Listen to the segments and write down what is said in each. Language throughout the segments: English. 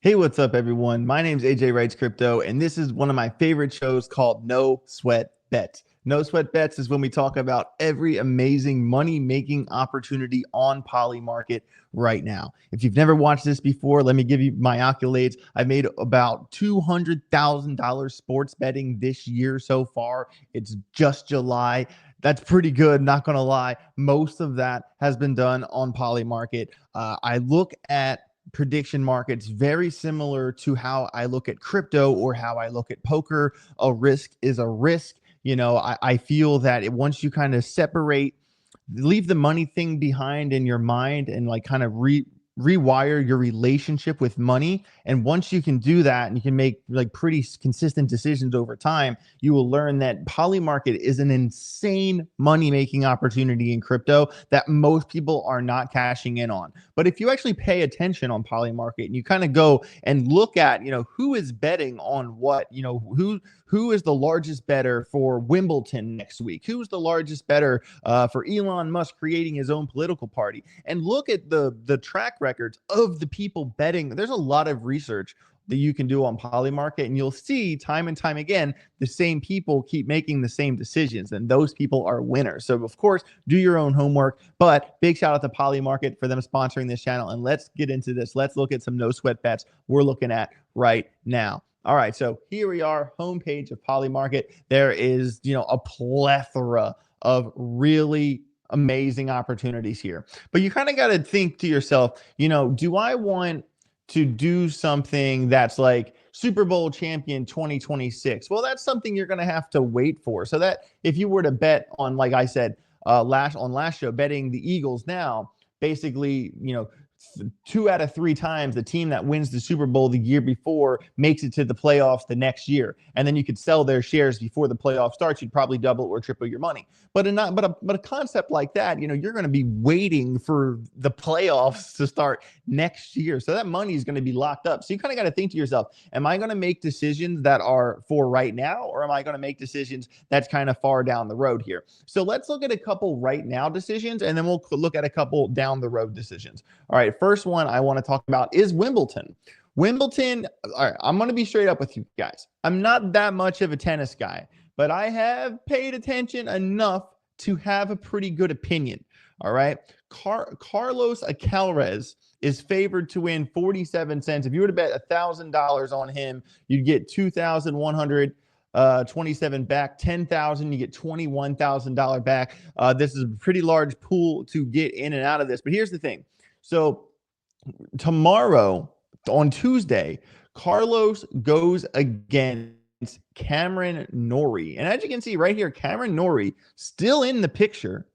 Hey, what's up, everyone? My name is Ajwritescrypto, and this is one of my favorite shows called No Sweat Bets. No Sweat Bets is when we talk about every amazing money-making opportunity on Polymarket right now. If you've never watched this before, let me give you my accolades. I've made about $200,000 sports betting this year so far. It's just July. That's pretty good, not going to lie. Most of that has been done on Polymarket. I look at prediction markets very similar to how I look at crypto or how I look at poker. A risk is a risk. I feel that once you kind of separate, leave the money thing behind in your mind and like kind of rewire your relationship with money. And once you can do that and you can make like pretty consistent decisions over time, you will learn that Polymarket is an insane money making opportunity in crypto that most people are not cashing in on. But if you actually pay attention on Polymarket and you kind of go and look at, who is betting on what, who is the largest bettor for Wimbledon next week? Who's the largest bettor for Elon Musk creating his own political party? And look at the track records of the people betting. There's a lot of research that you can do on Polymarket, and you'll see time and time again, the same people keep making the same decisions, and those people are winners. So of course, do your own homework, but big shout out to Polymarket for them sponsoring this channel. And let's get into this. Let's look at some no sweat bets we're looking at right now. All right, so here we are, homepage of Polymarket. There is, a plethora of really amazing opportunities here. But you kind of got to think to yourself, do I want to do something that's like Super Bowl champion 2026? Well, that's something you're going to have to wait for. So that if you were to bet on, like I said, last show, betting the Eagles now, basically, 2 out of 3 times the team that wins the Super Bowl the year before makes it to the playoffs the next year, and then you could sell their shares before the playoff starts. You'd probably double or triple your money. But a concept like that, you're going to be waiting for the playoffs to start next year, so that money is going to be locked up. So you kind of got to think to yourself, am I going to make decisions that are for right now, or am I going to make decisions that's kind of far down the road here? So let's look at a couple right now decisions, and then we'll look at a couple down the road decisions. All right, first one I want to talk about is Wimbledon. Wimbledon, all right, I'm going to be straight up with you guys. I'm not that much of a tennis guy, but I have paid attention enough to have a pretty good opinion. All right, Carlos Alcaraz is favored to win 47 cents. If you were to bet $1,000 on him, you'd get 2,127 back. 10,000, you get $21,000 back. This is a pretty large pool to get in and out of this. But here's the thing. So tomorrow, on Tuesday, Carlos goes against Cameron Norrie. And as you can see right here, Cameron Norrie, still in the picture,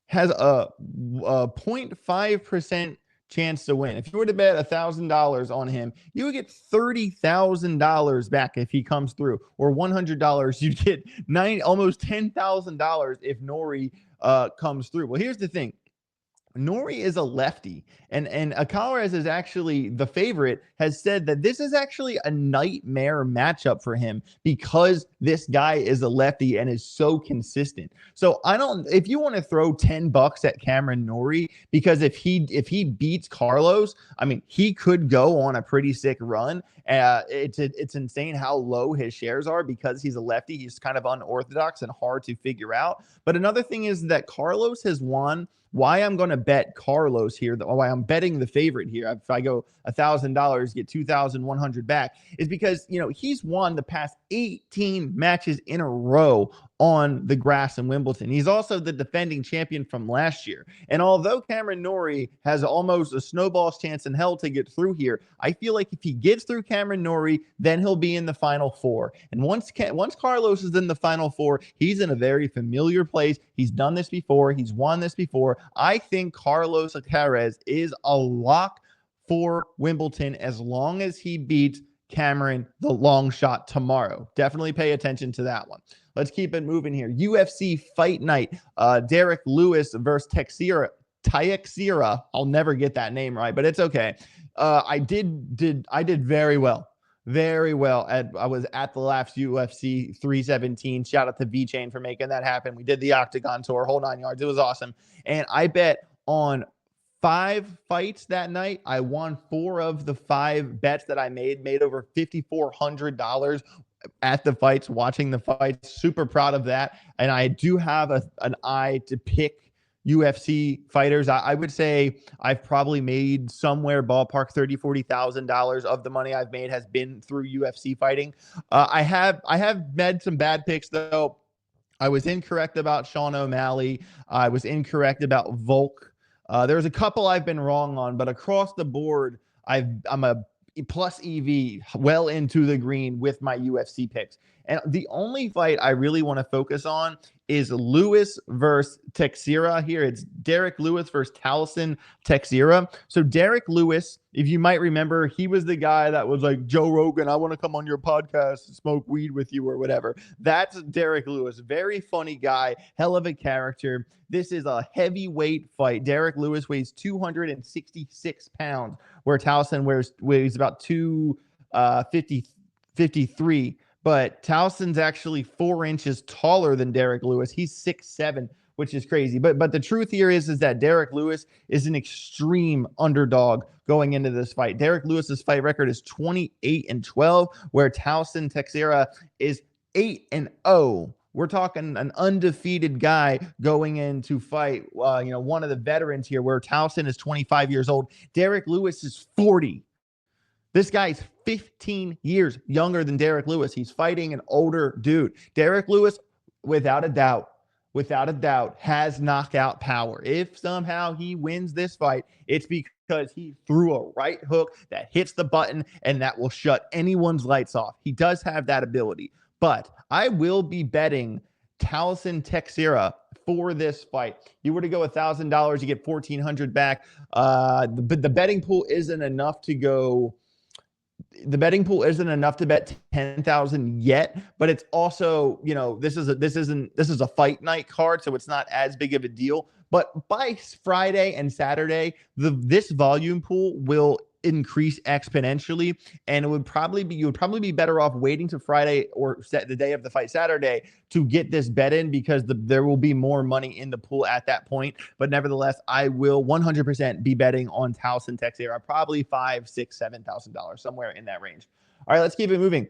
has a 0.5% chance to win. If you were to bet $1,000 on him, you would get $30,000 back if he comes through, or $100. You'd get almost $10,000 if Norrie comes through. Well, here's the thing. Norrie is a lefty, and Alcaraz is actually the favorite, has said that this is actually a nightmare matchup for him because this guy is a lefty and is so consistent. So if you want to throw $10 at Cameron Norrie, because if he beats Carlos, I mean, he could go on a pretty sick run. It's insane how low his shares are because he's a lefty. He's kind of unorthodox and hard to figure out. But another thing is that Carlos has won. Why I'm going to bet Carlos here, why I'm betting the favorite here, if I go $1,000, get 2,100 back, is because, he's won the past 18 matches in a row on the grass in Wimbledon. He's also the defending champion from last year. And although Cameron Norrie has almost a snowball's chance in hell to get through here, I feel like if he gets through Cameron Norrie, then he'll be in the Final Four. And once Carlos is in the Final Four, he's in a very familiar place. He's done this before. He's won this before. I think Carlos Alcaraz is a lock for Wimbledon as long as he beats Cameron the long shot tomorrow. Definitely pay attention to that one. Let's keep it moving here. UFC Fight Night. Derek Lewis versus Teixeira. I'll never get that name right, but it's okay. I did very well. Very well. I was at the last UFC 317. Shout out to VeChain for making that happen. We did the Octagon tour, whole 9 yards. It was awesome. And I bet on 5 fights that night. I won 4 of the 5 bets that I made over $5,400 at the fights, watching the fights. Super proud of that. And I do have an eye to pick UFC fighters. I would say I've probably made somewhere ballpark $30,000-$40,000 of the money I've made has been through UFC fighting. I have made some bad picks though. I was incorrect about Sean O'Malley. I was incorrect about Volk. There's a couple I've been wrong on, but across the board, I'm a plus EV well into the green with my UFC picks. And the only fight I really want to focus on is Lewis versus Teixeira here. It's Derek Lewis versus Taliesin Teixeira. So Derek Lewis, if you might remember, he was the guy that was like, Joe Rogan, I want to come on your podcast and smoke weed with you or whatever. That's Derek Lewis. Very funny guy, hell of a character. This is a heavyweight fight. Derek Lewis weighs 266 pounds, where Taliesin weighs about 253. But Talison's actually 4 inches taller than Derek Lewis. He's 6'7", which is crazy. But the truth here is that Derek Lewis is an extreme underdog going into this fight. Derek Lewis's fight record is 28-12, where Taliesin Teixeira is 8-0. We're talking an undefeated guy going in to fight, one of the veterans here, where Taliesin is 25 years old. Derek Lewis is 40. This guy's 15 years younger than Derek Lewis. He's fighting an older dude. Derek Lewis, without a doubt, has knockout power. If somehow he wins this fight, it's because he threw a right hook that hits the button and that will shut anyone's lights off. He does have that ability. But I will be betting Taliesin Teixeira for this fight. You were to go $1,000, you get $1,400 back. The betting pool isn't enough to go. The betting pool isn't enough to bet 10,000 yet, but it's also, this is a fight night card, so it's not as big of a deal. But by Friday and Saturday, this volume pool will increase exponentially, and you would probably be better off waiting to Friday or the day of the fight Saturday to get this bet in, because there will be more money in the pool at that point. But nevertheless, I will 100% be betting on Taliesin Teixeira, probably $5,000, $6,000, $7,000, somewhere in that range. All right, let's keep it moving.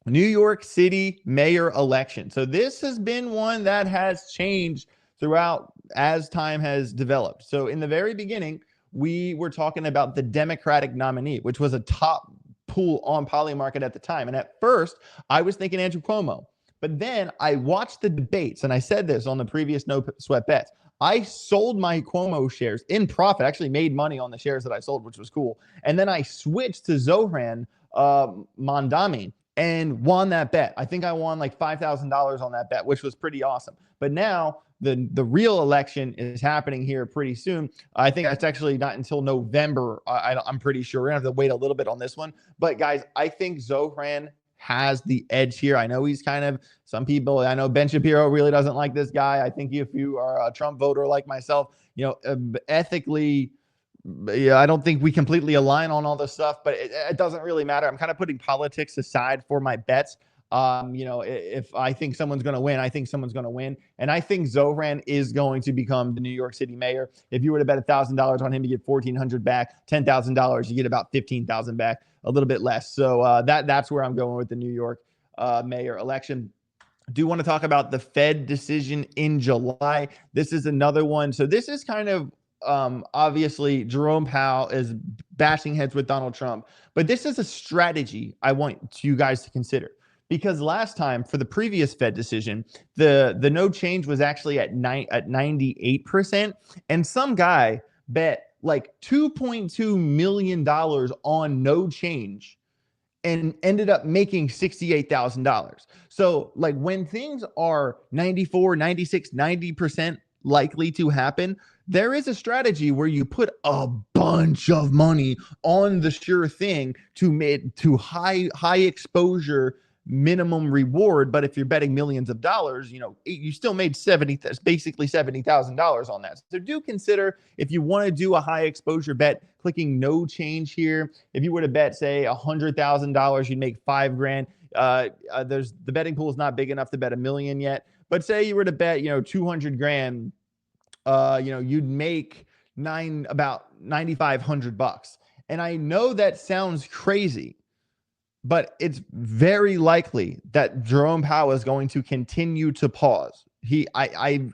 New York City mayor election. So this has been one that has changed throughout as time has developed. So in the very beginning, we were talking about the Democratic nominee, which was a top pool on Polymarket at the time. And at first, I was thinking Andrew Cuomo. But then I watched the debates, and I said this on the previous No Sweat Bets. I sold my Cuomo shares in profit, actually made money on the shares that I sold, which was cool. And then I switched to Zohran Mamdani and won that bet. I think I won like $5,000 on that bet, which was pretty awesome. But now the real election is happening here pretty soon. I think that's actually not until November. I'm pretty sure we're gonna have to wait a little bit on this one. But guys, I think Zohran has the edge here. I know he's some people, I know Ben Shapiro really doesn't like this guy. I think if you are a Trump voter like myself, ethically, I don't think we completely align on all this stuff, but it doesn't really matter. I'm kind of putting politics aside for my bets. If I think someone's going to win, I think someone's going to win. And I think Zohran is going to become the New York City mayor. If you were to bet $1,000 on him, you get $1,400 back. $10,000, you get about $15,000 back, a little bit less. So that's where I'm going with the New York mayor election. I do want to talk about the Fed decision in July. This is another one. So this is kind of obviously Jerome Powell is bashing heads with Donald Trump, but this is a strategy I want you guys to consider. Because last time, for the previous Fed decision, the no change was actually at 98%, and some guy bet like $2.2 million on no change and ended up making $68,000. So like when things are 94, 96, 90% likely to happen, there is a strategy where you put a bunch of money on the sure thing to high exposure minimum reward. But if you're betting millions of dollars, you still made basically $70,000 on that. So do consider, if you want to do a high exposure bet, clicking no change here. If you were to bet, say $100,000, you'd make $5,000. The betting pool is not big enough to bet $1 million yet. But say you were to bet, $200,000, you'd make about $9,500. And I know that sounds crazy, but it's very likely that Jerome Powell is going to continue to pause. I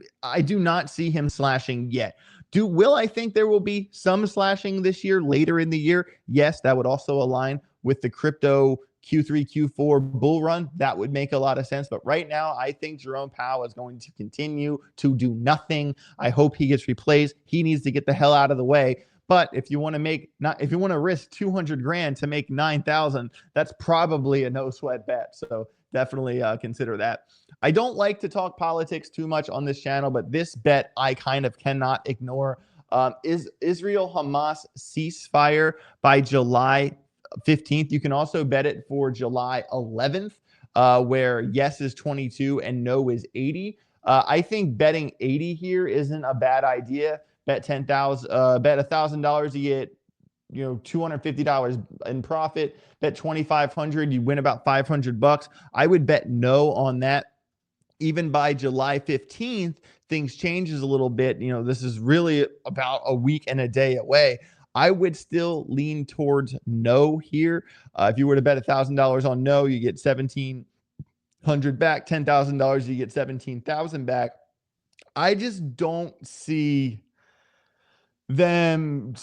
do not see him slashing yet. Will I think there will be some slashing this year, later in the year? Yes, that would also align with the crypto Q3, Q4 bull run. That would make a lot of sense. But right now, I think Jerome Powell is going to continue to do nothing. I hope he gets replaced. He needs to get the hell out of the way. But if you want to risk 200 grand to make 9,000, that's probably a no sweat bet. So definitely consider that. I don't like to talk politics too much on this channel, but this bet I kind of cannot ignore. Is Israel-Hamas ceasefire by July 15th. You can also bet it for July 11th, where yes is 22 and no is 80. I think betting 80 here isn't a bad idea. Bet $1,000, you get $250 in profit. Bet 2,500, you win about $500. I would bet no on that. Even by July 15th, things changes a little bit. This is really about a week and a day away. I would still lean towards no here. If you were to bet $1,000 on no, you get $1,700 back. $10,000, you get 17,000 back. I just don't see them.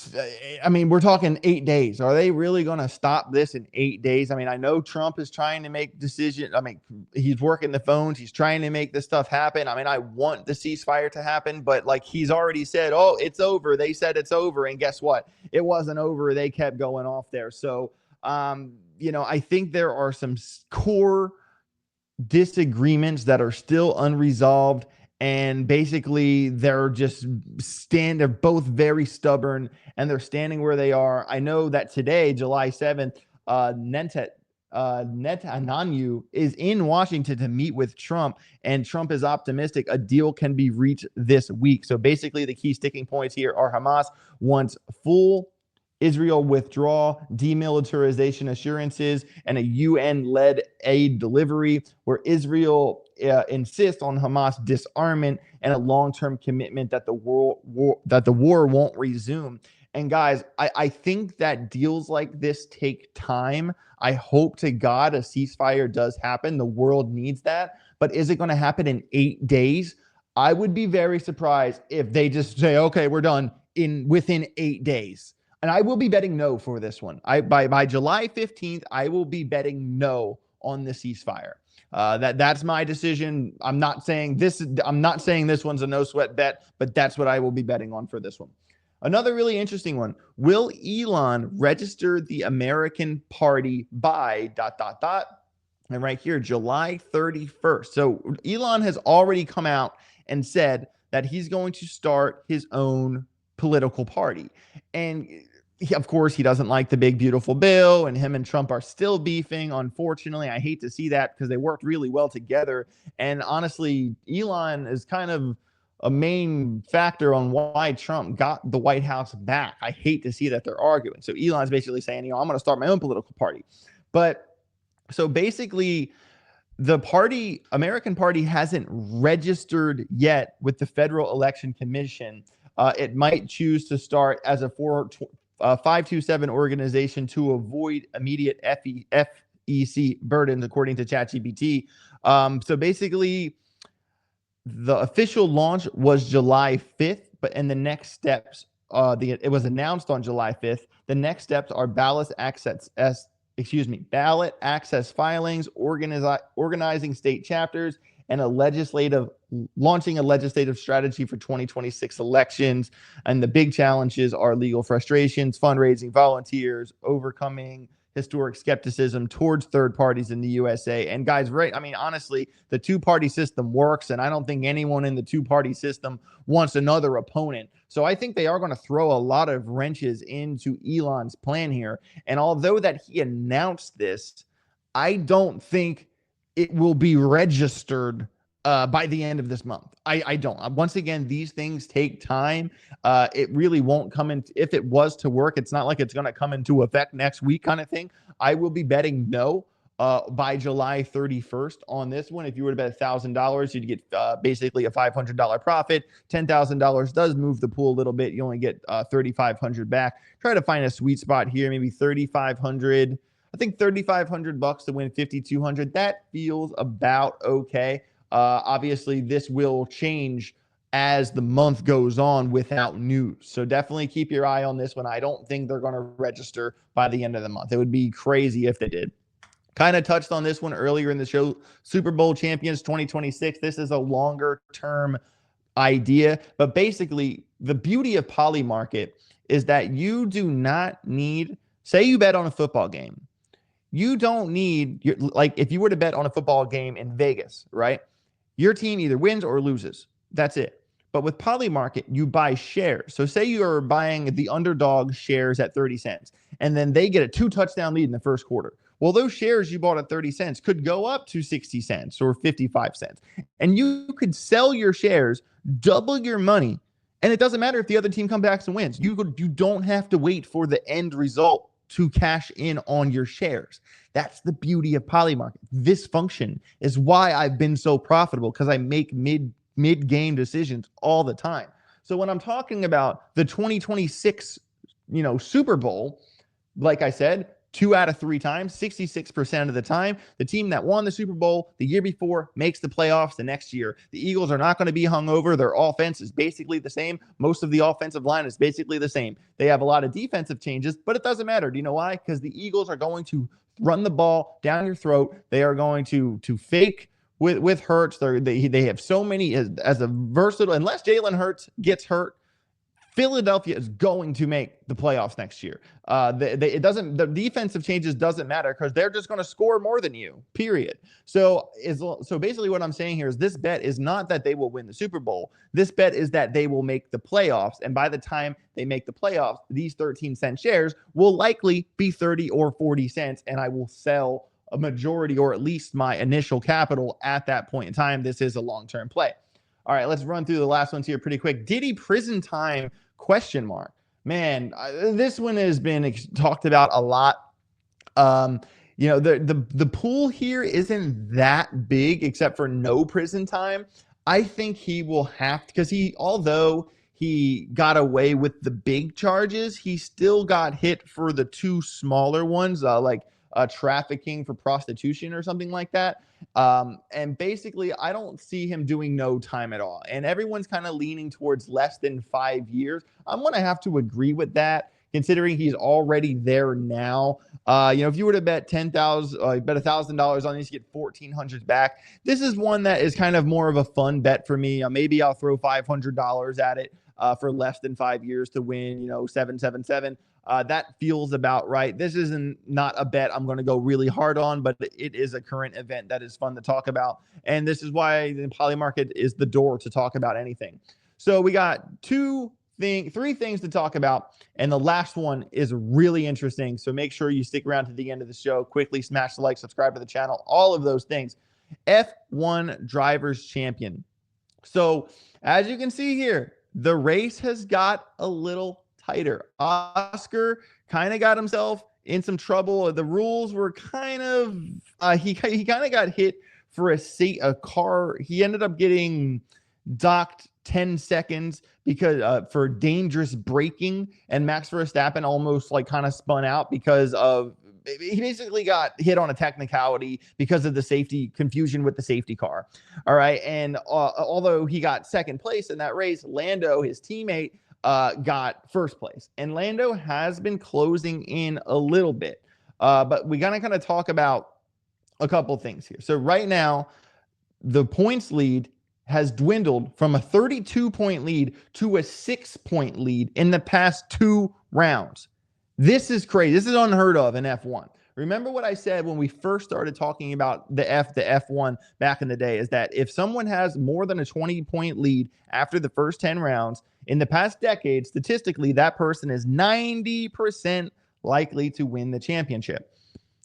I mean, we're talking 8 days. Are they really going to stop this in 8 days? I mean, I know Trump is trying to make decisions. I mean, he's working the phones. He's trying to make this stuff happen. I mean, I want the ceasefire to happen, but like he's already said, oh, it's over. They said it's over. And guess what? It wasn't over. They kept going off there. So, I think there are some core disagreements that are still unresolved. And basically, they're both very stubborn, and they're standing where they are. I know that today, July 7th, Netanyahu is in Washington to meet with Trump, and Trump is optimistic a deal can be reached this week. So basically, the key sticking points here are Hamas wants full Israel withdrawal, demilitarization assurances, and a UN-led aid delivery, where Israel insists on Hamas disarmament and a long-term commitment that the war won't resume. And guys, I think that deals like this take time. I hope to God a ceasefire does happen. The world needs that. But is it going to happen in 8 days? I would be very surprised if they just say, okay, we're done within 8 days. And I will be betting no for this one. By July 15th, I will be betting no on the ceasefire. That's my decision. I'm not saying this one's a no sweat bet, but that's what I will be betting on for this one. Another really interesting one. Will Elon register the American Party by ... And right here, July 31st. So Elon has already come out and said that he's going to start his own political party. And of course, he doesn't like the big, beautiful bill, and him and Trump are still beefing. Unfortunately, I hate to see that because they worked really well together. And honestly, Elon is kind of a main factor on why Trump got the White House back. I hate to see that they're arguing. So Elon's basically saying, I'm going to start my own political party. But so basically, the American Party hasn't registered yet with the Federal Election Commission. It might choose to start as a 527 organization to avoid immediate FEC burdens, according to ChatGPT. So basically, the official launch was July 5th, and the next steps, it was announced on July 5th. The next steps are ballot access filings, organizing state chapters, and launching a legislative strategy for 2026 elections. And the big challenges are legal frustrations, fundraising, volunteers, overcoming historic skepticism towards third parties in the USA. And guys, right? I mean, honestly, the two-party system works, and I don't think anyone in the two-party system wants another opponent. So I think they are going to throw a lot of wrenches into Elon's plan here. And although that he announced this, I don't think it will be registered by the end of this month. I don't. Once again, these things take time. It really won't come in. If it was to work, it's not like it's going to come into effect next week kind of thing. I will be betting no by July 31st on this one. If you were to bet $1,000, you'd get basically a $500 profit. $10,000 does move the pool a little bit. You only get 3,500 back. Try to find a sweet spot here, maybe 3,500. I think 3,500 bucks to win 5,200. That feels about okay. Obviously, this will change as the month goes on without news. So definitely keep your eye on this one. I don't think they're going to register by the end of the month. It would be crazy if they did. Kind of touched on this one earlier in the show. Super Bowl champions 2026. This is a longer term idea, but basically the beauty of Polymarket is that you do not need, say you bet on a football game. You don't need, like if you were to bet on a football game in Vegas, right? Your team either wins or loses. That's it. But with Polymarket, you buy shares. So say you are buying the underdog shares at 30 cents, and then they get a 2-touchdown lead in the first quarter. Well, those shares you bought at 30 cents could go up to 60 cents or 55 cents. And you could sell your shares, double your money, and it doesn't matter if the other team comes back and wins. You don't have to wait for the end result to cash in on your shares. That's the beauty of Polymarket. This function is why I've been so profitable, because I make mid-game decisions all the time. So when I'm talking about the 2026, Super Bowl, like I said, 2 out of 3 times, 66% of the time, the team that won the Super Bowl the year before makes the playoffs the next year. The Eagles are not going to be hungover. Their offense is basically the same. Most of the offensive line is basically the same. They have a lot of defensive changes, but it doesn't matter. Do you know why? Because the Eagles are going to run the ball down your throat. They are going to fake with Hurts. They have so many as a versatile, unless Jalen Hurts gets hurt, Philadelphia is going to make the playoffs next year. The defensive changes doesn't matter because they're just going to score more than you, period. So basically what I'm saying here is this bet is not that they will win the Super Bowl. This bet is that they will make the playoffs. And by the time they make the playoffs, these 13-cent shares will likely be 30 or 40 cents. And I will sell a majority or at least my initial capital at that point in time. This is a long-term play. All right, let's run through the last ones here pretty quick. Diddy prison time ? Man, this one has been talked about a lot. The pool here isn't that big except for no prison time. I think he will have to, because although he got away with the big charges, he still got hit for the 2 smaller ones, like trafficking for prostitution or something like that. And basically, I don't see him doing no time at all. And everyone's kind of leaning towards less than 5 years. I'm going to have to agree with that, considering he's already there now. If you were to bet $10,000, bet $1,000 on this, you get $1,400 back. This is one that is kind of more of a fun bet for me. Maybe I'll throw $500 at it for less than 5 years to win, 777. That feels about right. This isn't not a bet I'm going to go really hard on, but it is a current event that is fun to talk about. And this is why the Polymarket is the door to talk about anything. So we got 3 things to talk about. And the last one is really interesting. So make sure you stick around to the end of the show. Quickly smash the like, subscribe to the channel, all of those things. F1 Drivers Champion. So as you can see here, the race has got a little tighter. Oscar kind of got himself in some trouble. The rules were kind of he kind of got hit for a car. He ended up getting docked 10 seconds because for dangerous braking, and Max Verstappen almost kind of spun out because of he basically got hit on a technicality because of the safety confusion with the safety car. All right, and although he got second place in that race, Lando, his teammate, got first place, and Lando has been closing in a little bit, but we gotta kind of talk about a couple things here. So right now, the points lead has dwindled from a 32-point lead to a 6-point lead in the past 2 rounds. This is crazy. This is unheard of in F1. Remember what I said when we first started talking about the F1 back in the day, is that if someone has more than a 20-point lead after the first 10 rounds, in the past decade, statistically, that person is 90% likely to win the championship.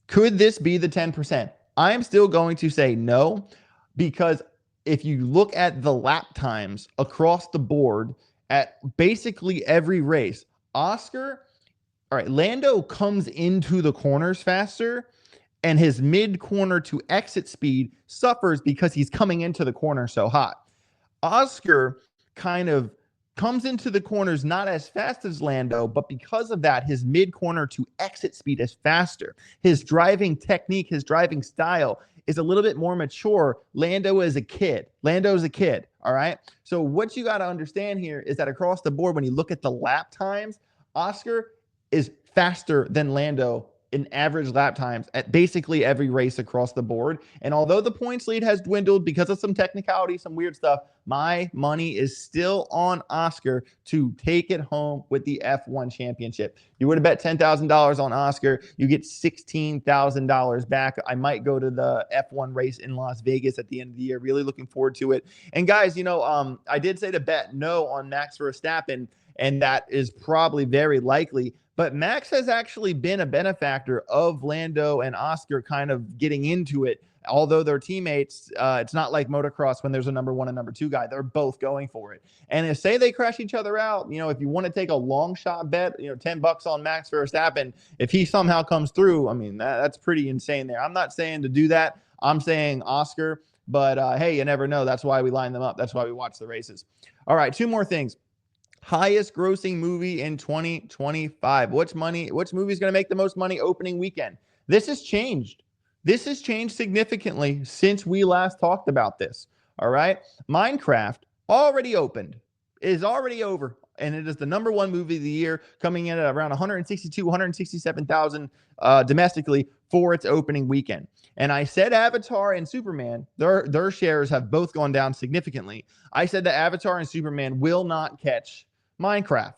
Could this be the 10%? I'm still going to say no, because if you look at the lap times across the board at basically every race, Lando comes into the corners faster, and his mid corner to exit speed suffers because he's coming into the corner so hot. Oscar kind of comes into the corners not as fast as Lando, but because of that, his mid corner to exit speed is faster. His driving technique, his driving style is a little bit more mature. Lando is a kid. All right. So what you got to understand here is that across the board, when you look at the lap times, Oscar is faster than Lando in average lap times at basically every race across the board. And although the points lead has dwindled because of some technicality, some weird stuff, my money is still on Oscar to take it home with the F1 championship. You would have bet $10,000 on Oscar, you get $16,000 back. I might go to the F1 race in Las Vegas at the end of the year. Really looking forward to it. And guys, I did say to bet no on Max Verstappen, and that is probably very likely. But Max has actually been a benefactor of Lando and Oscar kind of getting into it. Although they're teammates, it's not like motocross when there's a number one and number two guy. They're both going for it. And if say they crash each other out, if you want to take a long shot bet, $10 on Max Verstappen, if he somehow comes through, I mean, that's pretty insane there. I'm not saying to do that. I'm saying Oscar, but hey, you never know. That's why we line them up. That's why we watch the races. All right, two more things. Highest grossing movie in 2025. Which movie is going to make the most money opening weekend? This has changed. This has changed significantly since we last talked about this. All right. Minecraft already opened, is already over, and it is the number one movie of the year, coming in at around 162, 167,000 domestically for its opening weekend. And I said Avatar and Superman, their shares have both gone down significantly. I said that Avatar and Superman will not catch Minecraft.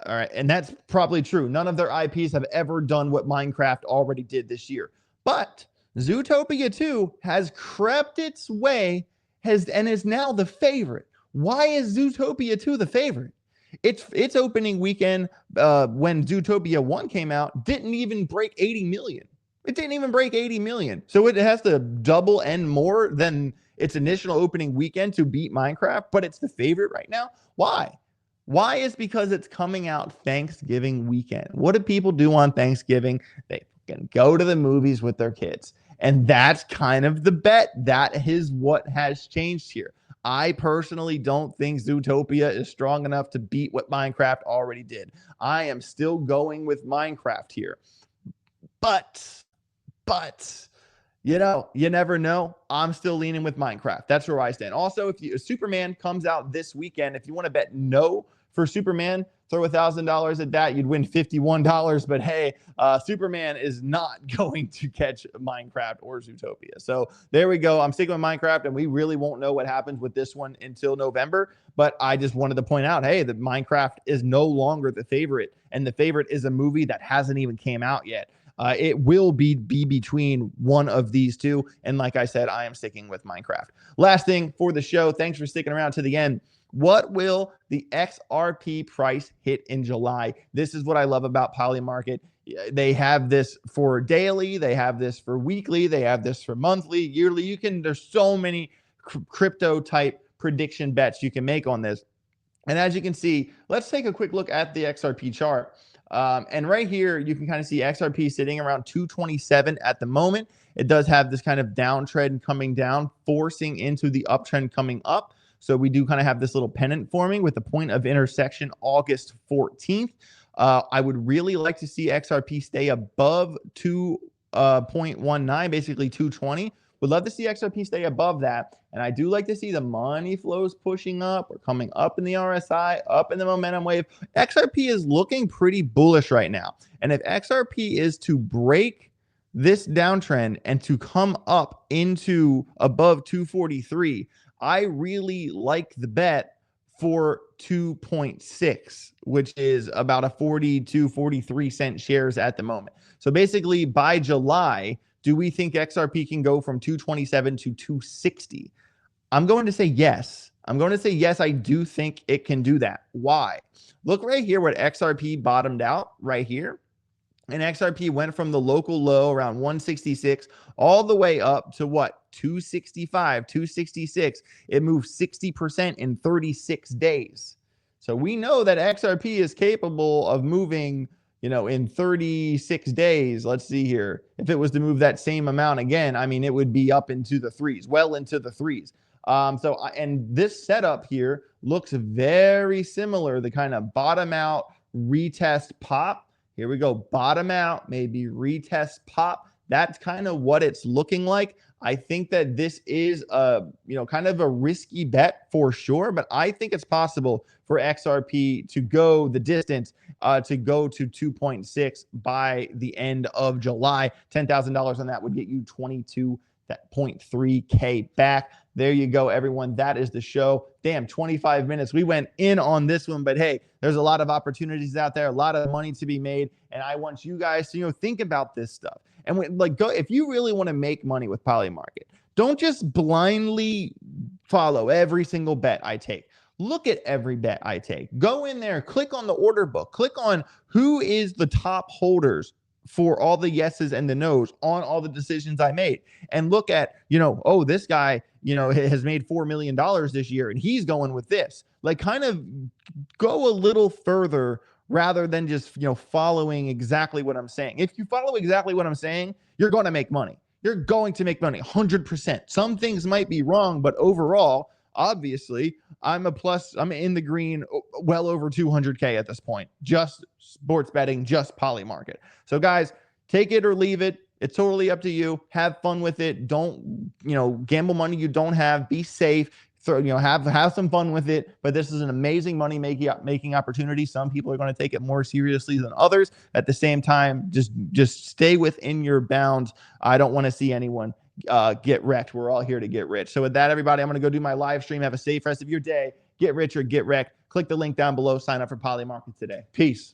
All right. And that's probably true. None of their IPs have ever done what Minecraft already did this year. But Zootopia 2 has crept its way and is now the favorite. Why is Zootopia 2 the favorite? Its opening weekend when Zootopia 1 came out didn't even break 80 million. It didn't even break 80 million. So it has to double and more than its initial opening weekend to beat Minecraft, but it's the favorite right now. Why? Why is because it's coming out Thanksgiving weekend. What do people do on Thanksgiving? They can go to the movies with their kids. And that's kind of the bet. That is what has changed here. I personally don't think Zootopia is strong enough to beat what Minecraft already did. I am still going with Minecraft here. But, you never know. I'm still leaning with Minecraft. That's where I stand. Also, if Superman comes out this weekend, if you want to bet no for Superman, throw $1,000 at that. You'd win $51. But hey, Superman is not going to catch Minecraft or Zootopia. So there we go. I'm sticking with Minecraft, and we really won't know what happens with this one until November. But I just wanted to point out, hey, that Minecraft is no longer the favorite, and the favorite is a movie that hasn't even came out yet. It will be between one of these two. And like I said, I am sticking with Minecraft. Last thing for the show. Thanks for sticking around to the end. What will the XRP price hit in July? This is what I love about Polymarket. They have this for daily. They have this for weekly. They have this for monthly, yearly. There's so many crypto type prediction bets you can make on this. And as you can see, let's take a quick look at the XRP chart. And right here, you can kind of see XRP sitting around 227 at the moment. It does have this kind of downtrend coming down, forcing into the uptrend coming up. So we do kind of have this little pennant forming with the point of intersection August 14th. I would really like to see XRP stay above 2.19, basically 220. Would love to see XRP stay above that. And I do like to see the money flows pushing up or coming up in the RSI, up in the momentum wave. XRP is looking pretty bullish right now. And if XRP is to break this downtrend and to come up into above 243, I really like the bet for 2.6, which is about a 43 cent shares at the moment. So basically by July, do we think XRP can go from 227 to 260? I'm going to say yes. I do think it can do that. Why? Look right here where XRP bottomed out right here. And XRP went from the local low around 166 all the way up to what? 265, 266. It moved 60% in 36 days. So we know that XRP is capable of moving in 36 days, let's see here, if it was to move that same amount again, I mean, it would be up into the threes, well into the threes. And this setup here looks very similar, the kind of bottom out, retest, pop. Here we go, bottom out, maybe retest, pop. That's kind of what it's looking like. I think that this is kind of a risky bet for sure, but I think it's possible for XRP to go the distance, to go to 2.6 by the end of July. $10,000 on that would get you 22.3K back. There you go, everyone. That is the show. Damn, 25 minutes. We went in on this one, but hey, there's a lot of opportunities out there, a lot of money to be made, and I want you guys to think about this stuff. And go if you really want to make money with Polymarket, don't just blindly follow every single bet I take. Look at every bet I take. Go in there, click on the order book, click on who is the top holders for all the yeses and the nos on all the decisions I made, and look at, oh, this guy, has made $4 million this year and he's going with this. Like, kind of go a little further rather than just, following exactly what I'm saying. If you follow exactly what I'm saying, you're going to make money. You're going to make money 100%. Some things might be wrong, but overall, obviously, I'm in the green, well over 200K at this point. Just sports betting, just Polymarket. So guys, take it or leave it. It's totally up to you. Have fun with it. Don't, gamble money you don't have. Be safe. Have some fun with it. But this is an amazing money making opportunity. Some people are going to take it more seriously than others. At the same time, just stay within your bounds. I don't want to see anyone get wrecked. We're all here to get rich. So with that, everybody, I'm going to go do my live stream. Have a safe rest of your day. Get rich or get wrecked. Click the link down below. Sign up for Polymarket today. Peace.